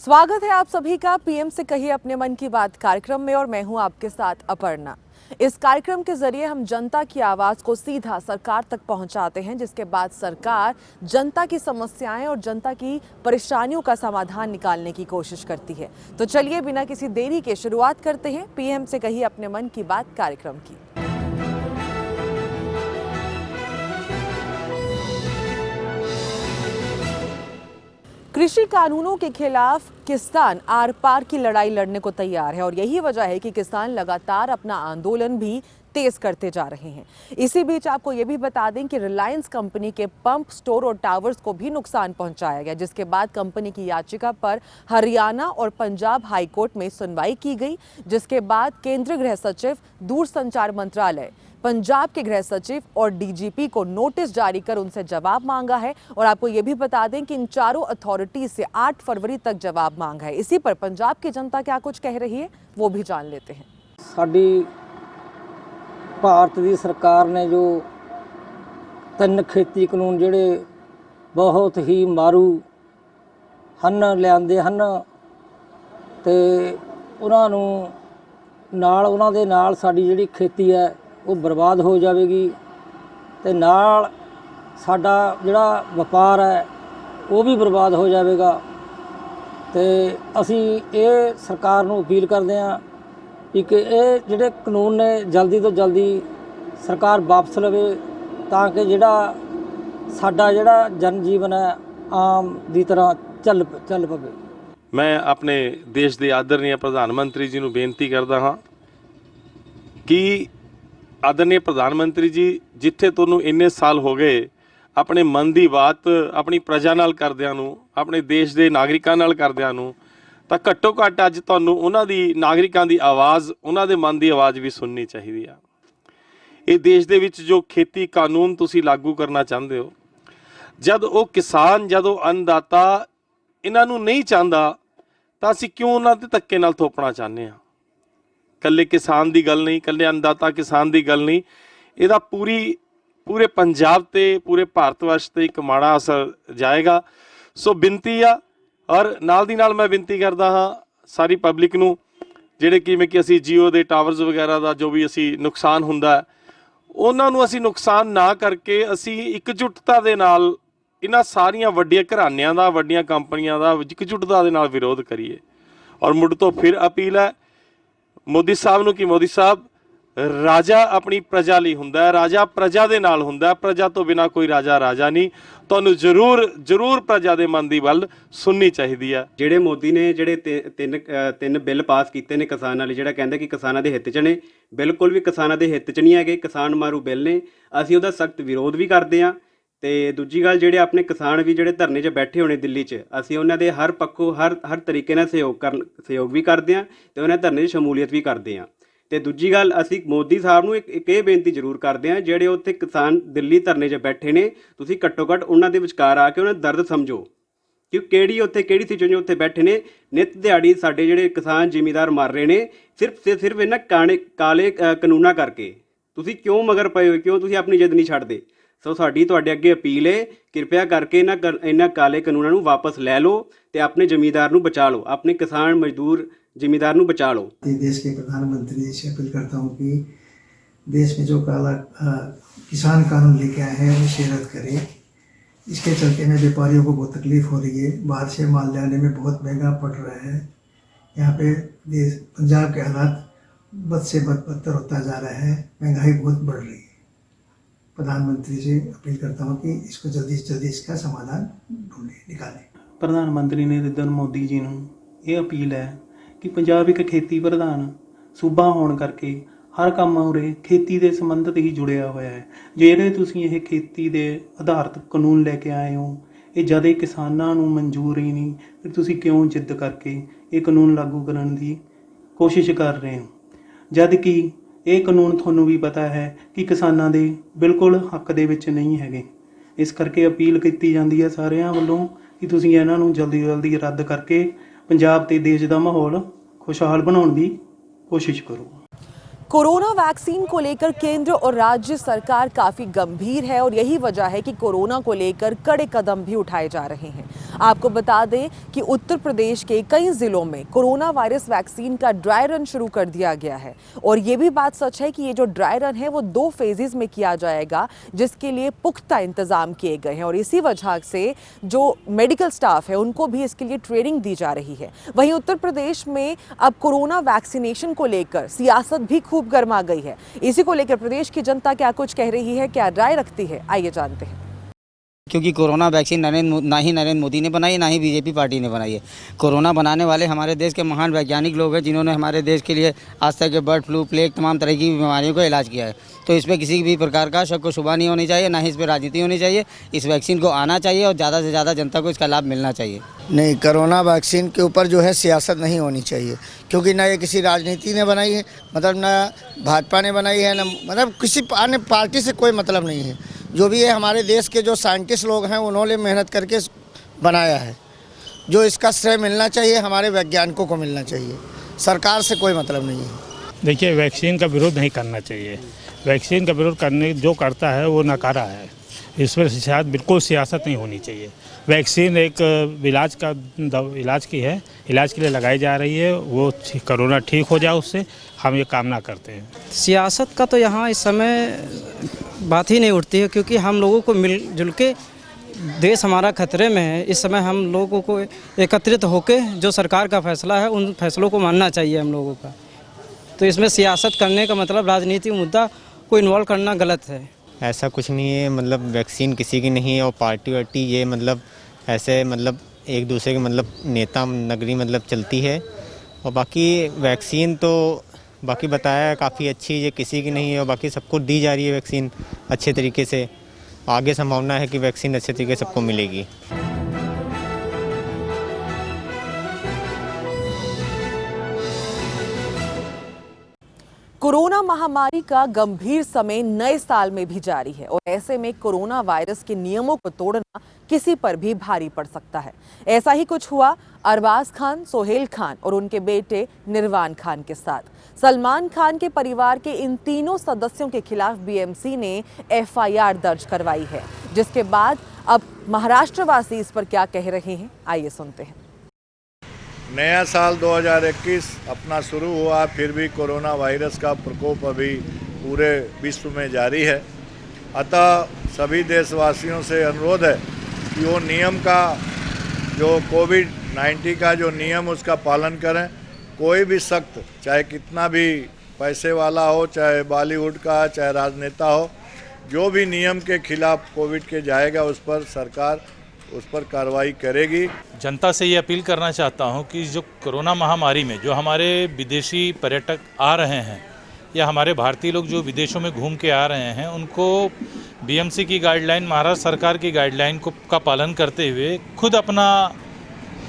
स्वागत है आप सभी का पीएम से कहिए अपने मन की बात कार्यक्रम में और मैं हूं आपके साथ अपर्णा। इस कार्यक्रम के जरिए हम जनता की आवाज को सीधा सरकार तक पहुंचाते हैं, जिसके बाद सरकार जनता की समस्याएं और जनता की परेशानियों का समाधान निकालने की कोशिश करती है। तो चलिए बिना किसी देरी के शुरुआत करते हैं पीएम से कहिए अपने मन की बात कार्यक्रम की। कृषि कानूनों के खिलाफ किसान आर पार की लड़ाई लड़ने को तैयार है और यही वजह है कि किसान लगातार अपना आंदोलन भी तेज करते जा रहे हैं। इसी बीच आपको ये भी बता दें कि रिलायंस कंपनी के पंप, स्टोर और टावर्स को भी नुकसान पहुंचाया गया, जिसके बाद कंपनी की याचिका पर हरियाणा और पंजाब हाईकोर्ट में सुनवाई की गई, जिसके बाद केंद्रीय गृह सचिव, दूरसंचार मंत्रालय, पंजाब के गृह सचिव और डीजीपी को नोटिस जारी कर उनसे जवाब मांगा है। और आपको ये भी बता दें कि इन चारों अथॉरिटी से 8 फरवरी तक जवाब मांगा है। इसी पर पंजाब की जनता क्या कुछ कह रही है वो भी जान लेते हैं। साडी भारत की सरकार ने जो 3 खेती कानून जिहड़े बहुत ही मारू हन लिआंदे हन ते उन्हां नूं नाल उन्हां दे नाल साडी जिहड़ी खेती है वो बर्बाद हो जाएगी ते नाल साडा जिहड़ा वपार है वो भी बर्बाद हो जाएगा। ते असी ये सरकार नूं अपील करते हैं कि ये जिहड़े कानून ने जल्दी तो जल्दी सरकार वापस लवे ताकि जिहड़ा साडा जिहड़ा जनजीवन है आम दी तरह चल पवे। मैं अपने देश के आदरणीय प्रधानमंत्री जी नूं बेनती करदा हाँ कि आदरणीय प्रधानमंत्री जी, जिथे तुहानूं इन्ने साल हो गए अपने मन की बात अपनी प्रजा नाल करदिआं नूं, अपने देश के नागरिकां नाल करदिआं नूं, तां घट्टो घट्ट अज तुहानूं उन्हां दी नागरिकां दी आवाज़, उन्हां दे मन की आवाज़ भी सुननी चाहिए आ। ये देश दे विच जो खेती कानून तुसीं लागू करना चाहते हो, जद वो किसान, जद वो अन्नदाता इन्हां नूं नहीं चाहता तां असीं क्यों उन्हां ते धक्के नाल थोपना चाहते हैं। कल्ले किसान की गल नहीं, कल्ले अन्नदाता किसान की गल नहीं, इहदा पूरे पंजाब ते पूरे भारत वर्ष ते एक माड़ा असर जाएगा। सो बिनती आ और नाल दी नाल मैं बिनती करदा हाँ सारी पब्लिक नूं, जिहड़े किवें कि असीं जियो दे टावर्स वगैरह का जो भी असीं नुकसान हुंदा है उन्हां नूं असीं नुकसान ना करके असीं एकजुटता दे नाल इन्हां सारियां वड्डियां घराणियां दा, वड्डियां कंपनियां दा एकजुटता दे नाल विरोध करिए। और मुड़ तो फिर अपील है मोदी साहब नूं कि मोदी साहब, राजा अपनी प्रजा लई हुंदा है, राजा प्रजा दे नाल हुंदा है, प्रजा तो बिना कोई राजा राजा नहीं। तुहानूं जरूर प्रजा दे मन दी गल सुननी चाहिदी है। ਜਿਹੜੇ ਮੋਦੀ ਨੇ ਜਿਹੜੇ ਤਿੰਨ ਬਿੱਲ ਪਾਸ ਕੀਤੇ ਨੇ ਕਿਸਾਨਾਂ ਲਈ, ਜਿਹੜਾ ਕਹਿੰਦਾ ਕਿ ਕਿਸਾਨਾਂ ਦੇ ਹਿੱਤ 'ਚ ਨੇ, ਬਿਲਕੁਲ ਵੀ ਕਿਸਾਨਾਂ ਦੇ ਹਿੱਤ 'ਚ ਨਹੀਂ ਹੈਗੇ। ਕਿਸਾਨ ਮਾਰੂ ਬਿੱਲ ਨੇ, ਅਸੀਂ ਉਹਦਾ ਸਖਤ ਵਿਰੋਧ ਵੀ ਕਰਦੇ ਹਾਂ। ਤੇ ਦੂਜੀ ਗੱਲ, ਜਿਹੜੇ ਆਪਣੇ ਕਿਸਾਨ ਵੀ ਜਿਹੜੇ ਧਰਨੇ 'ਚ ਬੈਠੇ ਹੋਣੇ ਦਿੱਲੀ 'ਚ, ਅਸੀਂ ਉਹਨਾਂ ਦੇ ਹਰ ਪੱਖੋਂ ਹਰ ਤਰੀਕੇ ਨਾਲ ਸਹਿਯੋਗ ਵੀ ਕਰਦੇ ਹਾਂ ਤੇ ਉਹਨਾਂ ਧਰਨੇ 'ਚ ਸ਼ਮੂਲੀਅਤ ਵੀ ਕਰਦੇ ਹਾਂ। ਤੇ ਦੂਜੀ ਗੱਲ, ਅਸੀਂ ਮੋਦੀ ਸਾਹਿਬ ਨੂੰ ਇੱਕ ਇਹ ਬੇਨਤੀ ਜ਼ਰੂਰ ਕਰਦੇ ਹਾਂ, ਜਿਹੜੇ ਉੱਥੇ ਕਿਸਾਨ ਦਿੱਲੀ ਧਰਨੇ 'ਚ ਬੈਠੇ ਨੇ, ਤੁਸੀਂ ਘੱਟੋ ਘੱਟ ਉਹਨਾਂ ਦੇ ਵਿਚਕਾਰ ਆ ਕੇ ਉਹਨਾਂ ਦਾ ਦਰਦ ਸਮਝੋ ਕਿ ਕਿਹੜੀ ਸਿਚੁਏਸ਼ਨ ਉੱਥੇ ਬੈਠੇ ਨੇ। ਨਿੱਤ ਦਿਹਾੜੀ ਸਾਡੇ ਜਿਹੜੇ ਕਿਸਾਨ ਜ਼ਿਮੀਂਦਾਰ ਮਰ ਰਹੇ ਨੇ ਸਿਰਫ ਇਹਨਾਂ ਕਾਲੇ ਕਾਨੂੰਨਾਂ ਕਰਕੇ। ਤੁਸੀਂ ਕਿਉਂ ਮਗਰ ਪਏ ਹੋ, ਕਿਉਂ ਤੁਸੀਂ ਆਪਣੀ ਜਿੱਦ ਨਹੀਂ ਛੱਡਦੇ? ਸੋ ਸਾਡੀ ਤੁਹਾਡੇ ਅੱਗੇ ਅਪੀਲ ਹੈ, ਕਿਰਪਾ ਕਰਕੇ ਇਹਨਾਂ ਕਾਲੇ ਕਾਨੂੰਨਾਂ ਨੂੰ ਵਾਪਸ ਲੈ ਲਓ ਤੇ ਆਪਣੇ ਜ਼ਿਮੀਂਦਾਰ ਨੂੰ ਬਚਾ ਲਓ, ਆਪਣੇ किसान मजदूर जिम्मेदार ਨੂੰ बचा लो। देश के प्रधानमंत्री से अपील करता हूँ कि देश में जो काला किसान कानून लेके आए हैं उसे रद्द करें। इसके चलते में व्यापारियों को बहुत तकलीफ हो रही है, बाहर से माल लाने में बहुत महंगा पड़ रहा है। यहाँ पे पंजाब के हालात बद से बदतर होता जा रहा है, महंगाई बहुत बढ़ रही है। प्रधानमंत्री से अपील करता हूँ कि इसको जल्दी से जल्दी इसका समाधान निकालें। प्रधानमंत्री नरेंद्र मोदी जी ਨੂੰ ਇਹ ਅਪੀਲ ਹੈ ਕਿ ਪੰਜਾਬ ਇੱਕ ਖੇਤੀ ਪ੍ਰਧਾਨ ਸੂਬਾ ਹੋਣ ਕਰਕੇ ਹਰ ਕੰਮ ਉਰੇ ਖੇਤੀ ਦੇ ਸੰਬੰਧਿਤ ਹੀ ਜੁੜਿਆ ਹੋਇਆ ਹੈ। ਜਿਹੜੇ ਤੁਸੀਂ ਇਹ ਖੇਤੀ ਦੇ ਆਧਾਰਿਤ ਕਾਨੂੰਨ ਲੈ ਕੇ ਆਏ ਹੋ, ਇਹ ਜਦ ਇਹ ਕਿਸਾਨਾਂ ਨੂੰ ਮਨਜ਼ੂਰ ਹੀ ਨਹੀਂ, ਫਿਰ ਤੁਸੀਂ ਕਿਉਂ ਜਿੱਦ ਕਰਕੇ ਇਹ ਕਾਨੂੰਨ ਲਾਗੂ ਕਰਨ ਦੀ ਕੋਸ਼ਿਸ਼ ਕਰ ਰਹੇ ਹੋ, ਜਦ ਕਿ ਇਹ ਕਾਨੂੰਨ ਤੁਹਾਨੂੰ ਵੀ ਪਤਾ ਹੈ ਕਿ ਕਿਸਾਨਾਂ ਦੇ ਬਿਲਕੁਲ ਹੱਕ ਦੇ ਵਿੱਚ ਨਹੀਂ ਹੈਗੇ। ਇਸ ਕਰਕੇ ਅਪੀਲ ਕੀਤੀ ਜਾਂਦੀ ਹੈ ਸਾਰਿਆਂ ਵੱਲੋਂ ਕਿ ਤੁਸੀਂ ਇਹਨਾਂ ਨੂੰ ਜਲਦੀ ਰੱਦ ਕਰਕੇ ਪੰਜਾਬ ਤੇ ਦੇਸ਼ ਦਾ ਮਾਹੌਲ खुशहाल बनाने की कोशिश करो। कोरोना वैक्सीन को लेकर केंद्र और राज्य सरकार काफी गंभीर है और यही वजह है कि कोरोना को लेकर कड़े कदम भी उठाए जा रहे हैं। आपको बता दें कि उत्तर प्रदेश के कई जिलों में कोरोना वायरस वैक्सीन का ड्राई रन शुरू कर दिया गया है और ये भी बात सच है कि ये जो ड्राई रन है वो 2 फेजेस में किया जाएगा, जिसके लिए पुख्ता इंतजाम किए गए हैं और इसी वजह से जो मेडिकल स्टाफ है उनको भी इसके लिए ट्रेनिंग दी जा रही है। वहीं उत्तर प्रदेश में अब कोरोना वैक्सीनेशन को लेकर सियासत भी खूब गर्मा गई है। इसी को लेकर प्रदेश की जनता क्या कुछ कह रही है, क्या राय रखती है, आइए जानते हैं। क्योंकि कोरोना वैक्सीन ना ही नरेंद्र मोदी ने बनाई, ना ही बीजेपी पार्टी ने बनाई है। कोरोना बनाने वाले हमारे देश के महान वैज्ञानिक लोग हैं, जिन्होंने हमारे देश के लिए आज तक के बर्ड फ्लू, प्लेग, तमाम तरह की बीमारियों का इलाज किया है। तो इस पर किसी भी प्रकार का शक व शुबा नहीं होनी चाहिए, ना ही इस पर राजनीति होनी चाहिए। इस वैक्सीन को आना चाहिए और ज़्यादा से ज़्यादा जनता को इसका लाभ मिलना चाहिए। नहीं, कोरोना वैक्सीन के ऊपर जो है सियासत नहीं होनी चाहिए, क्योंकि ना ये किसी राजनीति ने बनाई है, मतलब ना भाजपा ने बनाई है, ना मतलब किसी अन्य पार्टी से कोई मतलब नहीं है। जो भी है हमारे देश के जो साइंटिस्ट लोग हैं उन्होंने मेहनत करके बनाया है। जो इसका श्रेय मिलना चाहिए हमारे वैज्ञानिकों को मिलना चाहिए, सरकार से कोई मतलब नहीं है। देखिए, वैक्सीन का विरोध नहीं करना चाहिए। वैक्सीन का विरोध करने जो करता है वो नकारा है। इस पर शायद बिल्कुल सियासत नहीं होनी चाहिए। वैक्सीन एक इलाज की है, इलाज के लिए लगाई जा रही है। वो कोरोना ठीक हो जाए, उससे हम ये कामना करते हैं। सियासत का तो यहाँ इस समय बात ही नहीं उठती है, क्योंकि हम लोगों को मिलजुल के, देश हमारा खतरे में है इस समय, हम लोगों को एकत्रित होकर जो सरकार का फैसला है उन फैसलों को मानना चाहिए हम लोगों का। तो इसमें सियासत करने का मतलब राजनीतिक मुद्दा को इन्वॉल्व करना गलत है। ऐसा कुछ नहीं है, मतलब वैक्सीन किसी की नहीं है और पार्टी वार्टी ये मतलब ऐसे मतलब एक दूसरे के मतलब नेता नगरी मतलब चलती है। और बाकी वैक्सीन तो बाकी बताया काफ़ी अच्छी, ये किसी की नहीं है और बाकी सबको दी जा रही है वैक्सीन अच्छे तरीके से। आगे संभावना है कि वैक्सीन अच्छे तरीके से सबको मिलेगी। कोरोना महामारी का गंभीर समय नए साल में भी जारी है और ऐसे में कोरोना वायरस के नियमों को तोड़ना किसी पर भी भारी पड़ सकता है। ऐसा ही कुछ हुआ अरबाज खान, सोहेल खान और उनके बेटे निर्वाण खान के साथ। सलमान खान के परिवार के इन तीनों सदस्यों के खिलाफ बीएमसी ने एफआईआर दर्ज करवाई है, जिसके बाद अब महाराष्ट्रवासी इस पर क्या कह रहे हैं, आइए सुनते हैं। नया साल 2021 अपना शुरू हुआ, फिर भी कोरोना वायरस का प्रकोप अभी पूरे विश्व में जारी है। अतः सभी देशवासियों से अनुरोध है कि वो नियम का, जो कोविड-19 का जो नियम उसका पालन करें। कोई भी सख्त, चाहे कितना भी पैसे वाला हो, चाहे बॉलीवुड का, चाहे राजनेता हो, जो भी नियम के खिलाफ कोविड के जाएगा उस पर सरकार उस पर कार्रवाई करेगी। जनता से ये अपील करना चाहता हूँ कि जो कोरोना महामारी में जो हमारे विदेशी पर्यटक आ रहे हैं या हमारे भारतीय लोग जो विदेशों में घूम के आ रहे हैं, उनको बीएमसी की गाइडलाइन, महाराष्ट्र सरकार की गाइडलाइन का पालन करते हुए खुद अपना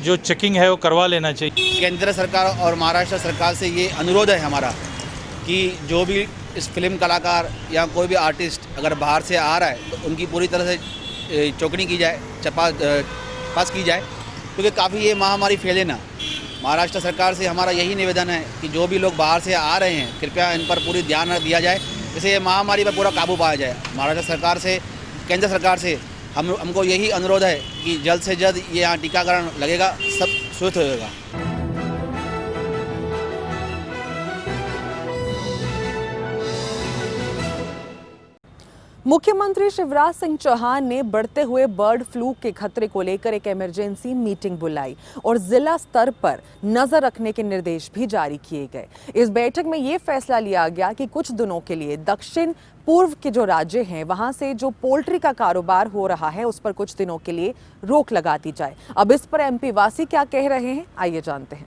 जो चेकिंग है वो करवा लेना चाहिए। केंद्र सरकार और महाराष्ट्र सरकार से ये अनुरोध है हमारा कि जो भी इस फिल्म कलाकार या कोई भी आर्टिस्ट अगर बाहर से आ रहा है तो उनकी पूरी तरह से चौकनी की जाए, पास की जाए, क्योंकि काफ़ी ये महामारी फैले ना। महाराष्ट्र सरकार से हमारा यही निवेदन है कि जो भी लोग बाहर से आ रहे हैं कृपया इन पर पूरी ध्यान दिया जाए, जिससे ये महामारी पर पूरा काबू पाया जाए। महाराष्ट्र सरकार से, केंद्र सरकार से हमको यही अनुरोध है कि जल्द से जल्द ये यहाँ टीकाकरण लगेगा, सब सुरक्षित होगा। मुख्यमंत्री शिवराज सिंह चौहान ने बढ़ते हुए बर्ड फ्लू के खतरे को लेकर एक इमरजेंसी मीटिंग बुलाई और जिला स्तर पर नजर रखने के निर्देश भी जारी किए गए। इस बैठक में ये फैसला लिया गया कि कुछ दिनों के लिए दक्षिण पूर्व के जो राज्य हैं वहां से जो पोल्ट्री का कारोबार हो रहा है उस पर कुछ दिनों के लिए रोक लगा दी जाए। अब इस पर एमपी वासी क्या कह रहे हैं, आइए जानते हैं।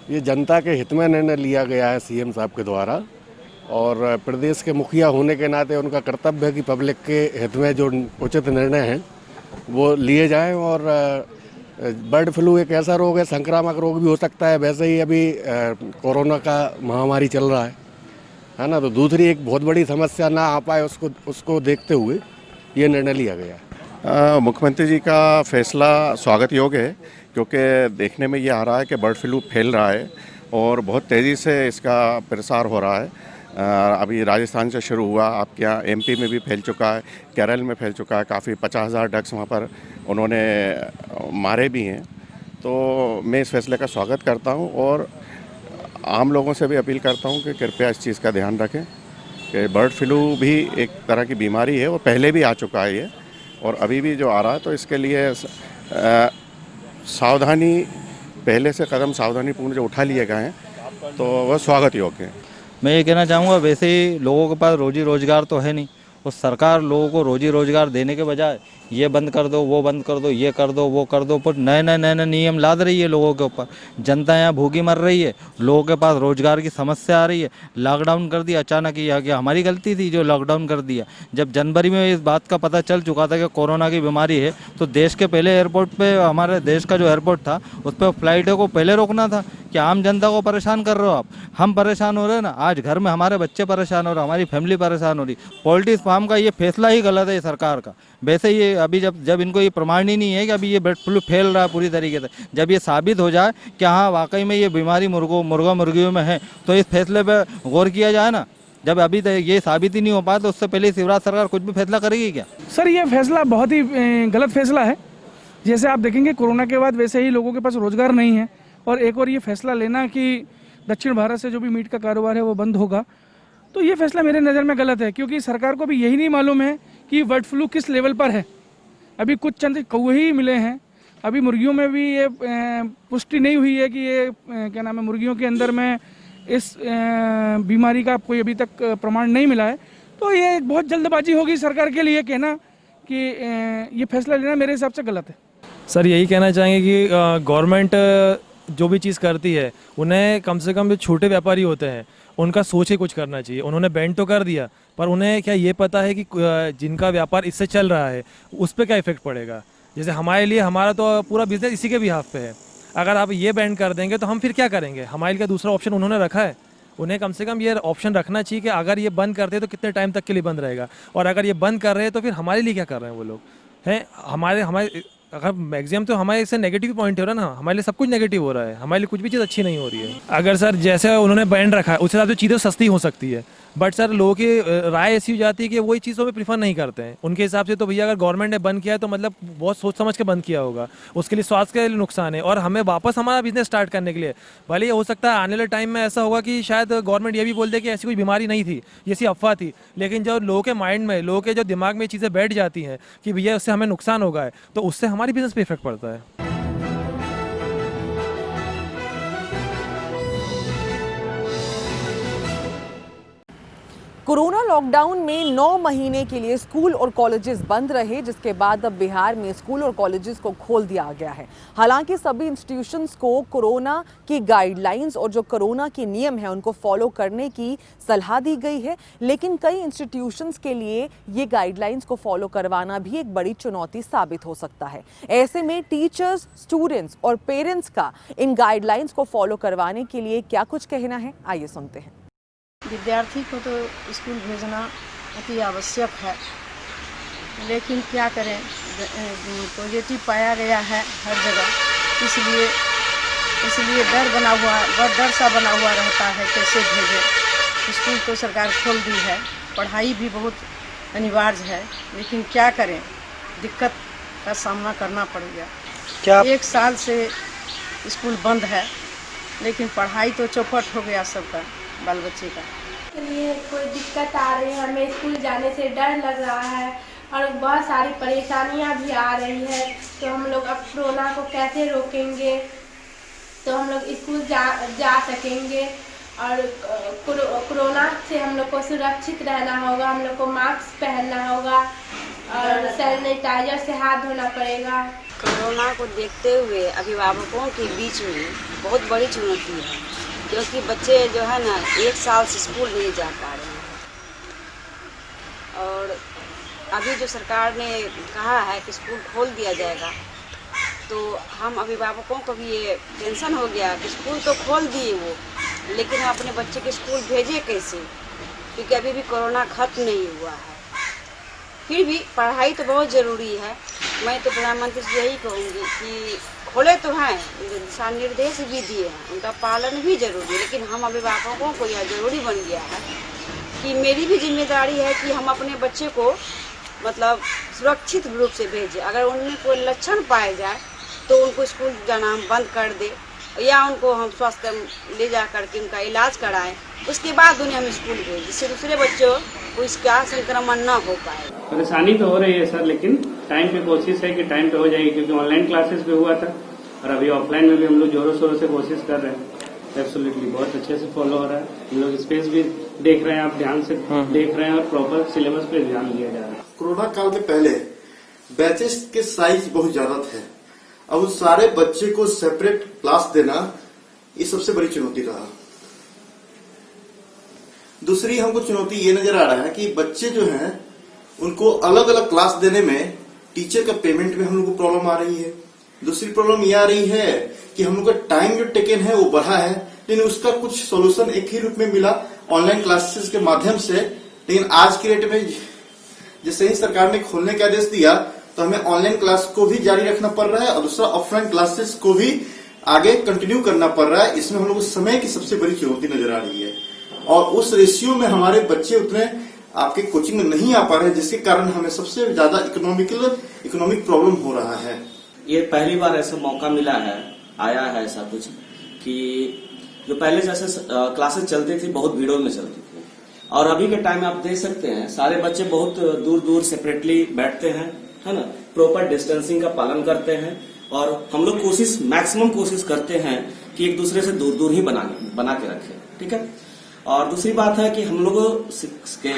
ये जनता के हित में निर्णय लिया गया है सीएम साहब के द्वारा, और प्रदेश के मुखिया होने के नाते उनका कर्तव्य है कि पब्लिक के हित में जो उचित निर्णय हैं वो लिए जाएं। और बर्ड फ्लू एक ऐसा रोग है, संक्रामक रोग भी हो सकता है। वैसे ही अभी कोरोना का महामारी चल रहा है ना, तो दूसरी एक बहुत बड़ी समस्या ना आ पाए उसको देखते हुए ये निर्णय लिया गया। मुख्यमंत्री जी का फैसला स्वागत योग्य है, क्योंकि देखने में ये आ रहा है कि बर्ड फ्लू फैल रहा है और बहुत तेज़ी से इसका प्रसार हो रहा है। अभी राजस्थान से शुरू हुआ, आपके यहाँ एमपी में भी फैल चुका है, केरल में फैल चुका है, काफ़ी 50,000 डक्स वहाँ पर उन्होंने मारे भी हैं। तो मैं इस फैसले का स्वागत करता हूँ और आम लोगों से भी अपील करता हूँ कि कृपया इस चीज़ का ध्यान रखें कि बर्ड फ्लू भी एक तरह की बीमारी है, वो पहले भी आ चुका है ये और अभी भी जो आ रहा है, तो इसके लिए सावधानी, पहले से कदम सावधानीपूर्ण जो उठा लिए गए हैं तो वह स्वागत योग्य है। मैं ये कहना चाहूँगा, वैसे ही लोगों के पास रोजी रोजगार तो है नहीं, और सरकार लोगों को रोजी रोजगार देने के बजाय ये बंद कर दो, वो बंद कर दो, ये कर दो, वो कर दो, पर नए नए नियम लाद रही है लोगों के ऊपर। जनता यहाँ भूखी मर रही है, लोगों के पास रोजगार की समस्या आ रही है। लॉकडाउन कर दिया अचानक ही, आ गया, हमारी गलती थी जो लॉकडाउन कर दिया। जब जनवरी में इस बात का पता चल चुका था कि कोरोना की बीमारी है, तो देश के पहले एयरपोर्ट पे, हमारे देश का जो एयरपोर्ट था उस पर फ्लाइटों को पहले रोकना था कि आम जनता को परेशान कर रहे हो आप। हम परेशान हो रहे हैं ना, आज घर में हमारे बच्चे परेशान हो रहे, हमारी फैमिली परेशान हो रही। पोल्ट्री फार्म का ये फैसला ही गलत है सरकार का। वैसे ये अभी जब इनको ये प्रमाण ही नहीं है कि अभी ये बर्ड फ्लू फैल रहा है पूरी तरीके से, जब ये साबित हो जाए कि हाँ वाकई में ये बीमारी मुर्गा मुर्गियों में है, तो इस फैसले पर गौर किया जाए ना। जब अभी तक ये साबित ही नहीं हो पाया तो उससे पहले शिवराज सरकार कुछ भी फैसला करेगी क्या? सर, ये फैसला बहुत ही गलत फैसला है। जैसे आप देखेंगे कोरोना के बाद वैसे ही लोगों के पास रोजगार नहीं है, और एक और ये फैसला लेना कि दक्षिण भारत से जो भी मीट का कारोबार है वो बंद होगा, तो ये फैसला मेरे नज़र में गलत है। क्योंकि सरकार को भी यही नहीं मालूम है कि बर्ड फ्लू किस लेवल पर है। अभी कुछ चंद कौवे ही मिले हैं, अभी मुर्गियों में भी ये पुष्टि नहीं हुई है कि ये क्या नाम है, मुर्गियों के अंदर में इस बीमारी का कोई अभी तक प्रमाण नहीं मिला है। तो ये एक बहुत जल्दबाजी होगी सरकार के लिए कहना कि ये फैसला लेना मेरे हिसाब से गलत है। सर, यही कहना चाहेंगे कि गवर्नमेंट जो भी चीज़ करती है उन्हें कम से कम जो छोटे व्यापारी होते हैं उनका सोच के कुछ करना चाहिए। उन्होंने बैन तो कर दिया, पर उन्हें क्या ये पता है कि जिनका व्यापार इससे चल रहा है उस पर क्या इफेक्ट पड़ेगा। जैसे हमारे लिए, हमारा तो पूरा बिजनेस इसी के बिहाफ पे है, अगर आप ये बैन कर देंगे तो हम फिर क्या करेंगे? हमारे लिए दूसरा ऑप्शन उन्होंने रखा है। उन्हें कम से कम ये ऑप्शन रखना चाहिए कि अगर ये बंद करते हैं तो कितने टाइम तक के लिए बंद रहेगा, और अगर ये बंद कर रहे हैं तो फिर हमारे लिए क्या कर रहे हैं वो लोग हैं। हमारे अगर मैक्सिमम तो हमारे इससे नेगेटिव पॉइंट हो रहा है ना, हमारे लिए सब कुछ नेगेटिव हो रहा है, हमारे लिए कुछ भी चीज़ अच्छी नहीं हो रही है। अगर सर जैसे उन्होंने बैन रखा है उस हिसाब से चीज़ें सस्ती हो सकती है, बट सर लोगों की राय ऐसी हो जाती है कि वही चीज़ों में प्रीफर नहीं करते हैं। उनके हिसाब से तो भैया अगर गवर्नमेंट ने बंद किया है तो मतलब बहुत सोच समझ के बंद किया होगा, उसके लिए स्वास्थ्य के लिए नुकसान है, और हमें वापस हमारा बिजनेस स्टार्ट करने के लिए भले ये हो सकता है आने वाले टाइम में ऐसा होगा कि शायद गवर्नमेंट ये भी बोल दे कि ऐसी कोई बीमारी नहीं थी, ये सी अफवाह थी। लेकिन जो लोगों के माइंड में, लोगों के जो दिमाग में चीज़ें बैठ जाती हैं कि भैया उससे हमें नुकसान होगा है, तो उससे हमारी बिजनेस पर इफेक्ट पड़ता है। कोरोना लॉकडाउन में 9 महीने के लिए स्कूल और कॉलेजेस बंद रहे, जिसके बाद अब बिहार में स्कूल और कॉलेजेस को खोल दिया गया है। हालांकि सभी इंस्टीट्यूशंस को कोरोना की गाइडलाइंस और जो कोरोना के नियम है उनको फॉलो करने की सलाह दी गई है, लेकिन कई इंस्टीट्यूशंस के लिए ये गाइडलाइंस को फॉलो करवाना भी एक बड़ी चुनौती साबित हो सकता है। ऐसे में टीचर्स, स्टूडेंट्स और पेरेंट्स का इन गाइडलाइंस को फॉलो करवाने के लिए क्या कुछ कहना है, आइए सुनते हैं। विद्यार्थी को तो स्कूल भेजना अति आवश्यक है, लेकिन क्या करें, पॉजिटिव पाया गया है हर जगह, इसलिए डर सा बना हुआ रहता है कैसे भेजें। स्कूल तो सरकार खोल दी है, पढ़ाई भी बहुत अनिवार्य है, लेकिन क्या करें, दिक्कत का सामना करना पड़ेगा। क्या 1 साल से स्कूल बंद है, लेकिन पढ़ाई तो चौपट हो गया सबका, बाल बच्चे का। के लिए कोई दिक्कत आ रही है, हमें स्कूल जाने से डर लग रहा है और बहुत सारी परेशानियां भी आ रही है। तो हम लोग अब कोरोना को कैसे रोकेंगे, तो हम लोग स्कूल जा सकेंगे, और कोरोना से हम लोग को सुरक्षित रहना होगा, हम लोग को मास्क पहनना होगा और सैनिटाइजर से हाथ धोना पड़ेगा। कोरोना को देखते हुए अभिभावकों के बीच में बहुत बड़ी चुनौती है, क्योंकि बच्चे जो है ना 1 साल से स्कूल नहीं जा पा रहे हैं, और अभी जो सरकार ने कहा है कि स्कूल खोल दिया जाएगा, तो हम अभिभावकों को भी ये टेंशन हो गया कि स्कूल तो खोल दिए वो, लेकिन हम अपने बच्चे के स्कूल भेजें कैसे, क्योंकि अभी भी कोरोना खत्म नहीं हुआ है। फिर भी पढ़ाई तो बहुत ज़रूरी है, मैं तो प्रधानमंत्री से यही कहूँगी कि खोले तो हैं, दिशा निर्देश भी दिए हैं, उनका पालन भी जरूरी है, लेकिन हम अभिभावकों को यह जरूरी बन गया है कि मेरी भी जिम्मेदारी है कि हम अपने बच्चे को मतलब सुरक्षित रूप से भेजें। अगर उनमें कोई लक्षण पाए जाए तो उनको स्कूल जाना हम बंद कर दें या उनको हम स्वास्थ्य ले जा करके उनका इलाज कराएं, उसके बाद उन्हें हम स्कूल भेजें, जिससे दूसरे बच्चों को इसका संक्रमण न हो पाए। परेशानी तो हो रही है सर, लेकिन टाइम पे कोशिश है कि टाइम पे हो जाएगी, क्योंकि ऑनलाइन क्लासेस भी हुआ था और अभी ऑफलाइन में भी हम लोग जोरों शोरों से कोशिश कर रहे हैं। एब्सोल्युटली बहुत अच्छे से फॉलो हो रहा है, हम लोग स्पेस भी देख रहे हैं, आप ध्यान से देख रहे हैं और प्रॉपर सिलेबस पे ध्यान दिया जा रहा है। कोरोना काल के पहले बैचेस के साइज बहुत ज्यादा थे, अब उस सारे बच्चे को सेपरेट क्लास देना ये सबसे बड़ी चुनौती रहा। दूसरी हमको चुनौती ये नजर आ रहा है कि बच्चे जो हैं उनको अलग अलग क्लास देने में टीचर का पेमेंट में हम लोग को प्रॉब्लम आ रही है। दूसरी प्रॉब्लम ये आ रही है कि हम लोग का टाइम जो टेकन है वो बढ़ा है, लेकिन उसका कुछ सोल्यूशन एक ही रूप में मिला ऑनलाइन क्लासेस के माध्यम से। लेकिन आज के डेट में जैसे ही सरकार ने खोलने का आदेश दिया तो हमें ऑनलाइन क्लास को भी जारी रखना पड़ रहा है और दूसरा ऑफलाइन क्लासेस को भी आगे कंटिन्यू करना पड़ रहा है। इसमें हम लोग को समय की सबसे बड़ी चुनौती नजर आ रही है और उस रेशियो में हमारे बच्चे उतने आपके कोचिंग में नहीं आ पा रहे हैं, जिसके कारण हमें सबसे ज्यादा इकोनॉमिक प्रॉब्लम हो रहा है। ये पहली बार ऐसा मौका मिला है, आया है ऐसा कुछ कि जो पहले जैसे क्लासेस चलती थी बहुत भीड़ों में चलती थी और अभी के टाइम में आप देख सकते हैं सारे बच्चे बहुत दूर दूर सेपरेटली बैठते हैं, है ना, प्रॉपर डिस्टेंसिंग का पालन करते हैं और हम लोग मैक्सिमम कोशिश करते हैं कि एक दूसरे से दूर दूर ही बना के रखें, ठीक है। और दूसरी बात है कि हम लोगों के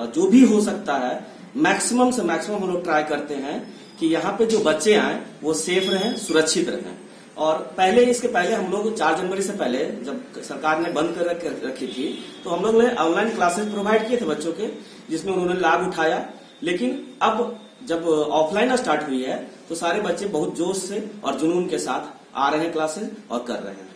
जो भी हो सकता है मैक्सिमम से मैक्सिमम हम लोग ट्राई करते हैं कि यहाँ पे जो बच्चे आए वो सेफ रहें, सुरक्षित रहें। और इसके पहले हम लोग 4 जनवरी से पहले जब सरकार ने बंद कर रखी थी तो हम लोग ने ऑनलाइन क्लासेस प्रोवाइड किए थे बच्चों के, जिसमें उन्होंने लाभ उठाया। लेकिन अब जब ऑफलाइन स्टार्ट हुई है तो सारे बच्चे बहुत जोश से और जुनून के साथ आ रहे हैं क्लासेस और कर रहे हैं।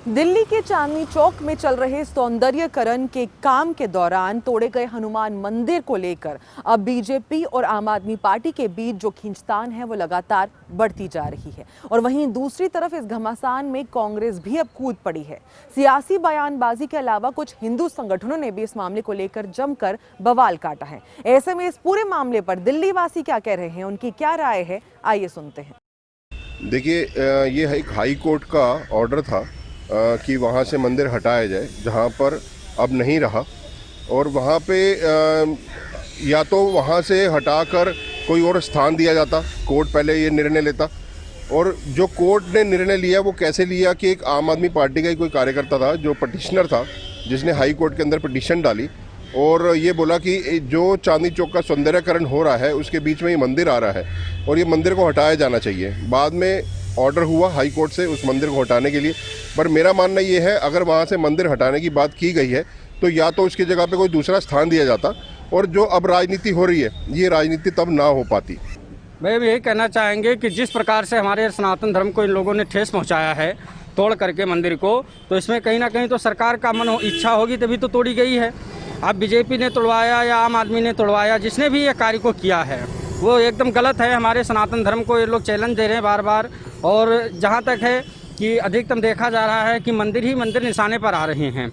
दिल्ली के चांदनी चौक में चल रहे सौंदर्यकरण के काम के दौरान तोड़े गए हनुमान मंदिर को लेकर अब बीजेपी और आम आदमी पार्टी के बीच जो खींचतान है वो लगातार बढ़ती जा रही है और वहीं दूसरी तरफ इस घमासान में कांग्रेस भी अब कूद पड़ी है। सियासी बयानबाजी के अलावा कुछ हिंदू संगठनों ने भी इस मामले को लेकर जमकर बवाल काटा है। ऐसे में इस पूरे मामले पर दिल्ली वासी क्या कह रहे हैं, उनकी क्या राय है, आइए सुनते हैं। देखिए, ये एक हाई कोर्ट का ऑर्डर था कि वहाँ से मंदिर हटाया जाए जहाँ पर अब नहीं रहा और वहाँ पे या तो वहाँ से हटाकर कोई और स्थान दिया जाता, कोर्ट पहले ये निर्णय लेता। और जो कोर्ट ने निर्णय लिया वो कैसे लिया कि एक आम आदमी पार्टी का ही कोई कार्यकर्ता था जो पटिशनर था, जिसने हाई कोर्ट के अंदर पिटीशन डाली और ये बोला कि जो चांदनी चौक का सौंदर्यकरण हो रहा है उसके बीच में ये मंदिर आ रहा है और ये मंदिर को हटाया जाना चाहिए। बाद में ऑर्डर हुआ हाई कोर्ट से उस मंदिर को हटाने के लिए, पर मेरा मानना ये है अगर वहाँ से मंदिर हटाने की बात की गई है तो या तो उसकी जगह पे कोई दूसरा स्थान दिया जाता और जो अब राजनीति हो रही है ये राजनीति तब ना हो पाती। मैं भी यही कहना चाहेंगे कि जिस प्रकार से हमारे सनातन धर्म को इन लोगों ने ठेस पहुँचाया है तोड़ करके मंदिर को, तो इसमें कहीं ना कहीं तो सरकार का इच्छा होगी तभी तो तोड़ी गई है। अब बीजेपी ने तोड़वाया या आम आदमी ने तोड़वाया, जिसने भी ये कार्य को किया है वो एकदम गलत है। हमारे सनातन धर्म को ये लोग चैलेंज दे रहे हैं बार बार और जहाँ तक है कि अधिकतम देखा जा रहा है कि मंदिर ही मंदिर निशाने पर आ रहे हैं।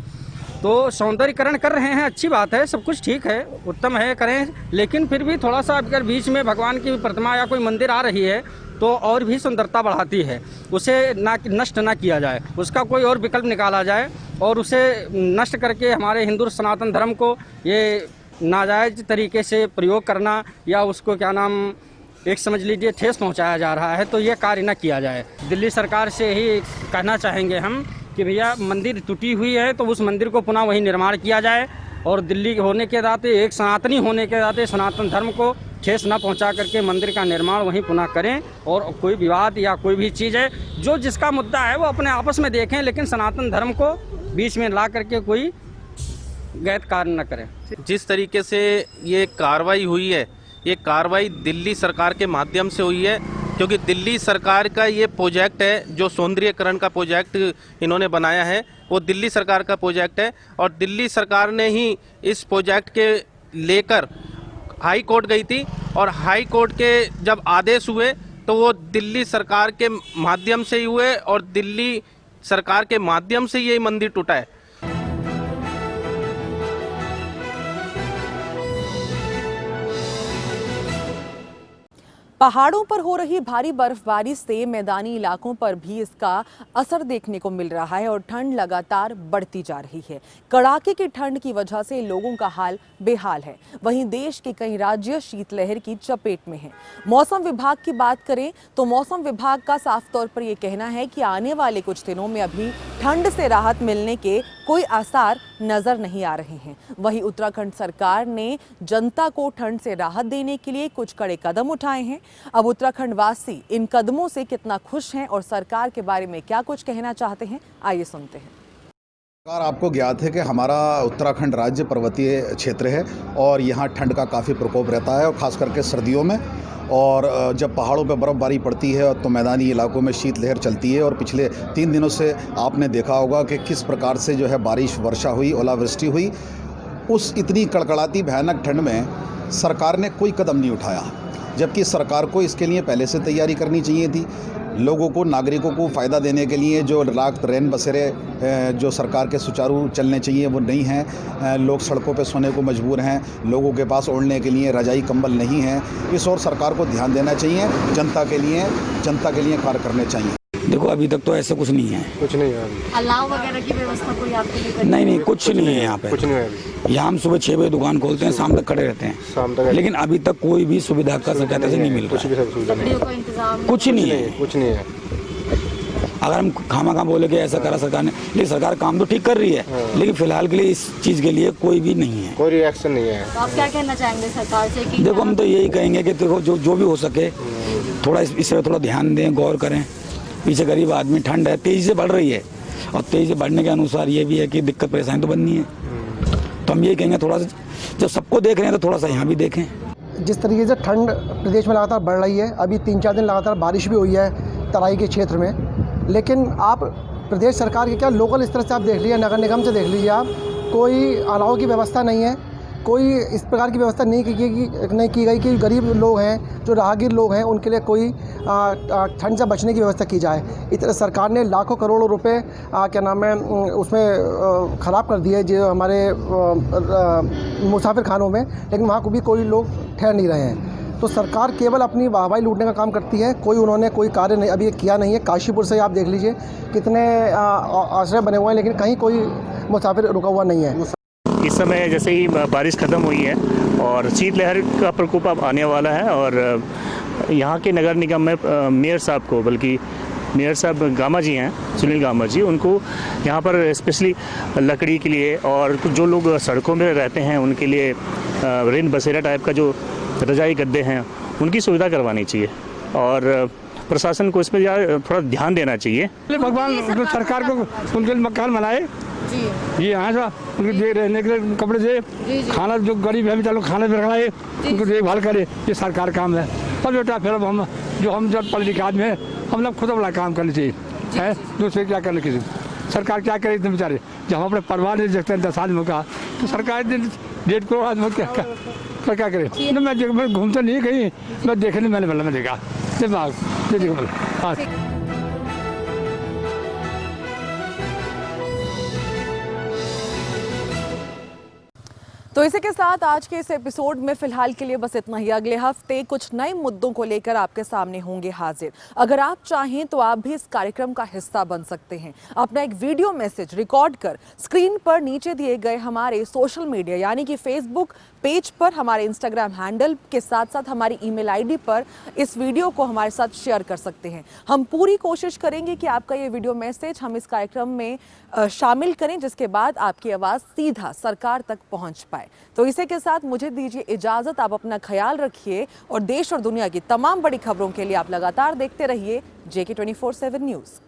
तो सौंदर्यीकरण कर रहे हैं, अच्छी बात है, सब कुछ ठीक है, उत्तम है, करें, लेकिन फिर भी थोड़ा सा अगर बीच में भगवान की प्रतिमा या कोई मंदिर आ रही है तो और भी सुंदरता बढ़ाती है, उसे नष्ट ना किया जाए, उसका कोई और विकल्प निकाला जाए और उसे नष्ट करके हमारे हिंदू सनातन धर्म को ये नाजायज़ तरीके से प्रयोग करना या उसको क्या नाम एक समझ लीजिए ठेस पहुंचाया जा रहा है, तो ये कार्य न किया जाए। दिल्ली सरकार से ही कहना चाहेंगे हम कि भैया मंदिर टूटी हुई है तो उस मंदिर को पुनः वही निर्माण किया जाए और दिल्ली होने के नाते, एक सनातनी होने के नाते सनातन धर्म को ठेस न पहुंचा करके मंदिर का निर्माण वहीं पुनः करें और कोई विवाद या कोई भी चीज़ है जो जिसका मुद्दा है वो अपने आपस में देखें, लेकिन सनातन धर्म को बीच में ला करके कोई गैर कार्य न करें। जिस तरीके से ये कार्रवाई हुई है, ये कार्रवाई दिल्ली सरकार के माध्यम से हुई है क्योंकि दिल्ली सरकार का ये प्रोजेक्ट है, जो सौंदर्यीकरण का प्रोजेक्ट इन्होंने बनाया है वो दिल्ली सरकार का प्रोजेक्ट है और दिल्ली सरकार ने ही इस प्रोजेक्ट के लेकर हाई कोर्ट गई थी और हाई कोर्ट के जब आदेश हुए तो वो दिल्ली सरकार के माध्यम से ही हुए और दिल्ली सरकार के माध्यम से ये मंदिर टूटा है। पहाड़ों पर हो रही भारी बर्फबारी से मैदानी इलाकों पर भी इसका असर देखने को मिल रहा है और ठंड लगातार बढ़ती जा रही है। कड़ाके की ठंड की वजह से लोगों का हाल बेहाल है। वहीं देश के कई राज्य शीतलहर की चपेट में हैं। मौसम विभाग की बात करें तो मौसम विभाग का साफ तौर पर यह कहना है कि आने वाले कुछ दिनों में अभी ठंड से राहत मिलने के कोई आसार नजर नहीं आ रहे हैं। वहीं उत्तराखंड सरकार ने जनता को ठंड से राहत देने के लिए कुछ कड़े कदम उठाए हैं। अब उत्तराखंड वासी इन कदमों से कितना खुश हैं और सरकार के बारे में क्या कुछ कहना चाहते हैं, आइए सुनते हैं। आपको ज्ञात है कि हमारा उत्तराखंड राज्य पर्वतीय क्षेत्र है और यहाँ ठंड का काफ़ी प्रकोप रहता है और ख़ास करके सर्दियों में। और जब पहाड़ों पर बर्फ़बारी पड़ती है तो मैदानी इलाकों में शीतलहर चलती है और पिछले 3 दिनों से आपने देखा होगा कि किस प्रकार से जो है बारिश, वर्षा हुई, ओलावृष्टि हुई। उस इतनी कड़कड़ाती भयानक ठंड में सरकार ने कोई कदम नहीं उठाया, जबकि सरकार को इसके लिए पहले से तैयारी करनी चाहिए थी। लोगों को, नागरिकों को फ़ायदा देने के लिए जो रात रैन बसेरे जो सरकार के सुचारू चलने चाहिए वो नहीं हैं। लोग सड़कों पे सोने को मजबूर हैं, लोगों के पास ओढ़ने के लिए रजाई कंबल नहीं है। इस और सरकार को ध्यान देना चाहिए, जनता के लिए कार्य करने चाहिए। देखो अभी तक तो ऐसा कुछ नहीं है। कुछ नहीं है अभी। अलाव वगैरह की व्यवस्था कोई आपके लिए नहीं, कुछ नहीं है यहाँ पे। कुछ नहीं है अभी। यहाँ हम सुबह 6 बजे दुकान खोलते हैं, शाम तक खड़े रहते हैं, शाम तक। लेकिन अभी तक कोई भी सुविधा का सरकार से नहीं मिल रहा है। कुछ नहीं है, कुछ नहीं है। अगर हम खामा बोले कि ऐसा करा सरकार ने, लेकिन सरकार काम तो ठीक कर रही है, लेकिन फिलहाल के लिए इस चीज़ के लिए कोई भी नहीं है, कोई रिएक्शन नहीं है। तो आप क्या कहना चाहेंगे सरकार से कि देखो हम तो यही कहेंगे कि देखो जो भी हो सके थोड़ा इस पर थोड़ा ध्यान दें, गौर करें। पीछे गरीब आदमी, ठंड है, तेज़ी से बढ़ रही है और तेज़ी से बढ़ने के अनुसार ये भी है कि दिक्कत परेशानी तो बननी है। तो हम यही कहेंगे थोड़ा सा, जब सबको देख रहे हैं तो थोड़ा सा यहाँ भी देखें। जिस तरीके से ठंड प्रदेश में लगातार बढ़ रही है, अभी 3-4 दिन लगातार बारिश भी हुई है तराई के क्षेत्र में, लेकिन आप प्रदेश सरकार के क्या लोकल स्तर से आप देख लीजिए, नगर निगम से देख लीजिए आप, कोई अलाव की व्यवस्था नहीं है, कोई इस प्रकार की व्यवस्था नहीं की गई कि गरीब लोग हैं, जो राहगीर लोग हैं, उनके लिए कोई ठंड से बचने की व्यवस्था की जाए। इस तरह सरकार ने लाखों करोड़ों रुपए क्या नाम है उसमें ख़राब कर दिए जो हमारे मुसाफिर खानों में, लेकिन वहाँ को भी कोई लोग ठहर नहीं रहे हैं। तो सरकार केवल अपनी वाहवाही लूटने का काम करती है, उन्होंने कोई कार्य नहीं अभी किया नहीं है। काशीपुर से आप देख लीजिए कितने आश्रय बने हुए हैं, लेकिन कहीं कोई मुसाफिर रुका हुआ नहीं है। इस समय जैसे ही बारिश ख़त्म हुई है और शीतलहर का प्रकोप अब आने वाला है और यहाँ के नगर निगम में मेयर साहब को, बल्कि मेयर साहब गामा जी हैं, सुनील गामा जी, उनको यहाँ पर स्पेशली लकड़ी के लिए और जो लोग सड़कों में रहते हैं उनके लिए रेन बसेरा टाइप का जो रजाई गद्दे हैं उनकी सुविधा करवानी चाहिए और प्रशासन को इस पर थोड़ा ध्यान देना चाहिए। भगवान सरकार को उनके मकान बनाए जी, यहाँ से उनके रहने के लिए कपड़े दे, खाना जो गरीब है बेचारे खाने पे रखाए, उनको देखभाल करे, ये सरकार काम है। सब बेटा फिर हम जब पढ़े लिखे आदमी है, हम लोग खुद अपना काम करना चाहिए है, दूसरे क्या करने की सरकार क्या करे इतने बेचारे। जब हम अपने परिवार नहीं देखते हैं 10 आदमियों का, तो सरकार 1.5 करोड़ आदमी क्या करे। मैं घूमता नहीं कहीं, मैं देखने मैंने देखा दिमाग। तो इसी के साथ आज के इस एपिसोड में फिलहाल के लिए बस इतना ही। अगले हफ्ते कुछ नए मुद्दों को लेकर आपके सामने होंगे हाजिर। अगर आप चाहें तो आप भी इस कार्यक्रम का हिस्सा बन सकते हैं। अपना एक वीडियो मैसेज रिकॉर्ड कर स्क्रीन पर नीचे दिए गए हमारे सोशल मीडिया यानी कि फेसबुक पेज पर, हमारे इंस्टाग्राम हैंडल के साथ साथ हमारी ईमेल आईडी पर इस वीडियो को हमारे साथ शेयर कर सकते हैं। हम पूरी कोशिश करेंगे कि आपका ये वीडियो मैसेज हम इस कार्यक्रम में शामिल करें, जिसके बाद आपकी आवाज़ सीधा सरकार तक पहुंच पाए। तो इसी के साथ मुझे दीजिए इजाज़त। आप अपना ख्याल रखिए और देश और दुनिया की तमाम बड़ी खबरों के लिए आप लगातार देखते रहिए JK 24/7 न्यूज़।